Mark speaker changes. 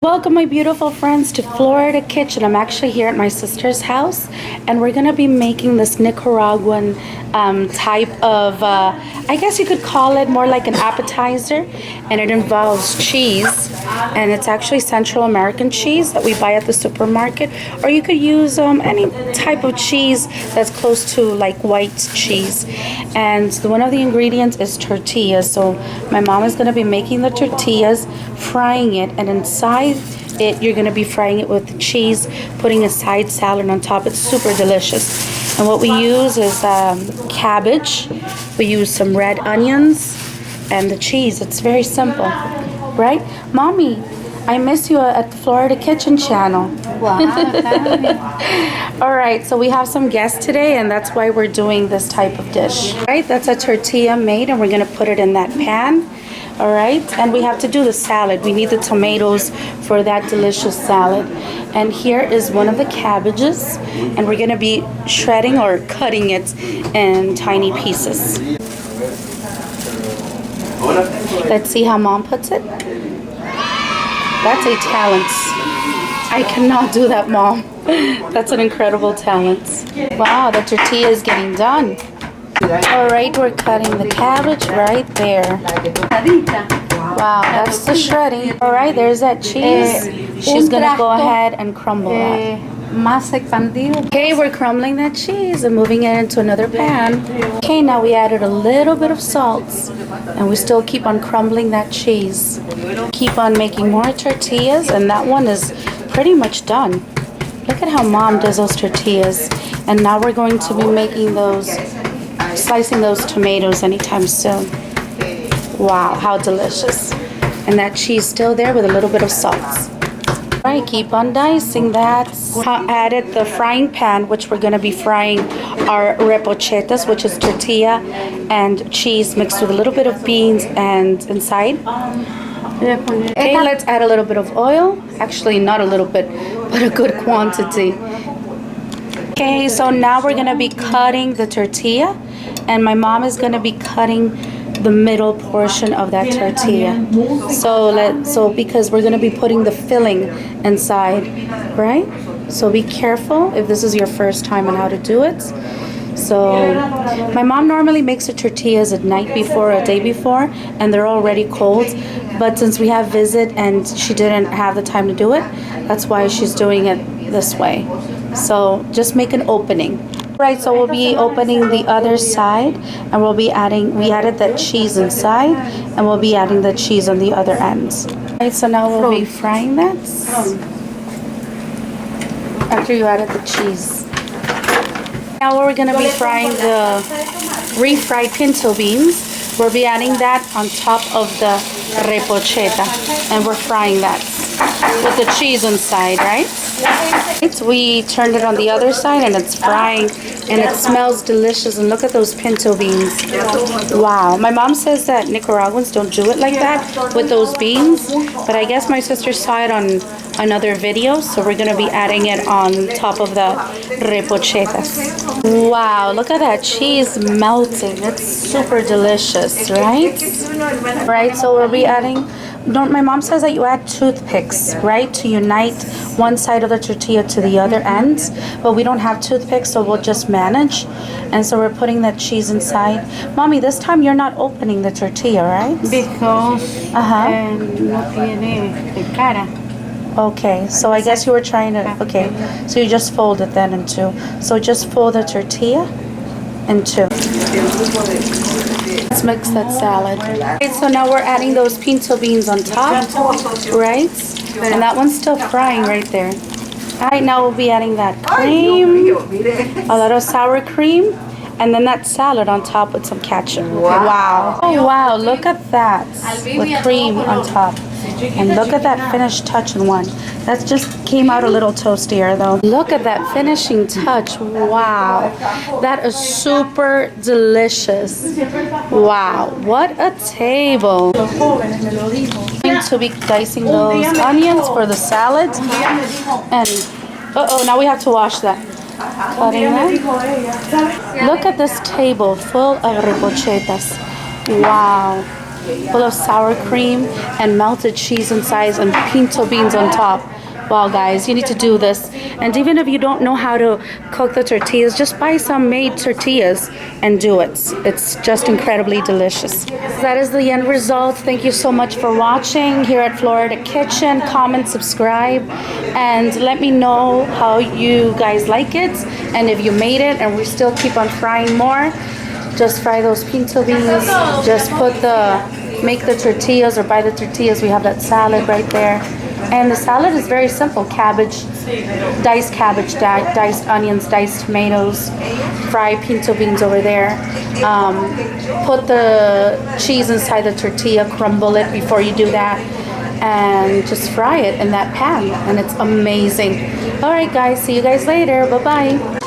Speaker 1: Welcome my beautiful friends to Florida Kitchen. I'm actually here at my sister's house and we're gonna be making this Nicaraguan type of, I guess you could call it more like an appetizer, and it involves cheese, and it's actually Central American cheese that we buy at the supermarket, or you could use any type of cheese that's close to like white cheese. And one of the ingredients is tortillas. So my mom is gonna be making the tortillas, frying it, and inside it you're gonna be frying it with cheese, putting a side salad on top. It's super delicious. And what we use is cabbage, we use some red onions, and the cheese. It's very simple, right? Mommy, I miss you at the Florida Kitchen channel.
Speaker 2: Wow.
Speaker 1: All right, so we have some guests today, and that's why we're doing this type of dish. All right, that's a tortilla made, and we're gonna put it in that pan. All right, and we have to do the salad. We need the tomatoes for that delicious salad. And here is one of the cabbages, and we're gonna be shredding or cutting it in tiny pieces. Let's see how Mom puts it. That's a talent. I cannot do that, Mom. That's an incredible talent. Wow, the tortilla is getting done. All right, we're cutting the cabbage right there. Wow, that's the shredding. All right, there's that cheese. She's gonna go ahead and crumble that. Okay, we're crumbling that cheese and moving it into another pan. Okay, now we added a little bit of salt, and we still keep on crumbling that cheese. Keep on making more tortillas, and that one is pretty much done. Look at how Mom does those tortillas. And now we're going to be making those, slicing those tomatoes anytime soon. Wow, how delicious. And that cheese still there with a little bit of salt. All right, keep on dicing that. Added the frying pan, which we're gonna be frying our repochetas, which is tortilla and cheese mixed with a little bit of beans and inside. Okay, let's add a little bit of oil. Actually, not a little bit, but a good quantity. Okay, so now we're gonna be cutting the tortilla, and my mom is gonna be cutting the middle portion of that tortilla. So because we're gonna be putting the filling inside, right? So be careful if this is your first time on how to do it. So my mom normally makes the tortillas at night before, a day before, and they're already cold. But since we have visit and she didn't have the time to do it, that's why she's doing it this way. So just make an opening. Right, so we'll be opening the other side, and we'll be adding, we added that cheese inside, and we'll be adding the cheese on the other ends. Right, so now we'll be frying that after you added the cheese. Now we're gonna be frying the refried pinto beans. We'll be adding that on top of the repocheta, and we're frying that with the cheese inside, right? We turned it on the other side, and it's frying, and it smells delicious. And look at those pinto beans. Wow. My mom says that Nicaraguans don't do it like that with those beans, but I guess my sister saw it on another video, so we're gonna be adding it on top of the repochetas. Wow, look at that cheese melting. It's super delicious, right? Right, so we'll be adding, my mom says that you add toothpicks, right, to unite one side of the tortilla to the other end, but we don't have toothpicks, so we'll just manage. And so we're putting that cheese inside. Mommy, this time you're not opening the tortilla, right?
Speaker 2: Because no tiene cara.
Speaker 1: Okay, so I guess you were trying to, okay, so you just fold it then in two. So just fold the tortilla in two. Let's mix that salad. Right, so now we're adding those pinto beans on top, right? And that one's still frying right there. All right, now we'll be adding that cream, a little sour cream, and then that salad on top with some ketchup. Wow. Oh, wow, look at that, with cream on top. And look at that finished touch in one. That just came out a little toastier though. Look at that finishing touch. Wow. That is super delicious. Wow. What a table. I'm to be dicing those onions for the salad. And now we have to wash that. Cutting that. Look at this table full of repochetas. Wow. full of sour cream and melted cheese inside and pinto beans on top. Wow, guys, you need to do this. And even if you don't know how to cook the tortillas, just buy some made tortillas and do it. It's just incredibly delicious. That is the end result. Thank you so much for watching here at Florida Kitchen. Comment, subscribe, and let me know how you guys like it and if you made it. And we still keep on frying more. Just fry those pinto beans. Just make the tortillas or buy the tortillas. We have that salad right there. And the salad is very simple. Cabbage, diced onions, diced tomatoes, fry pinto beans over there. Put the cheese inside the tortilla, crumble it before you do that, and just fry it in that pan. And it's amazing. All right, guys. See you guys later. Bye-bye.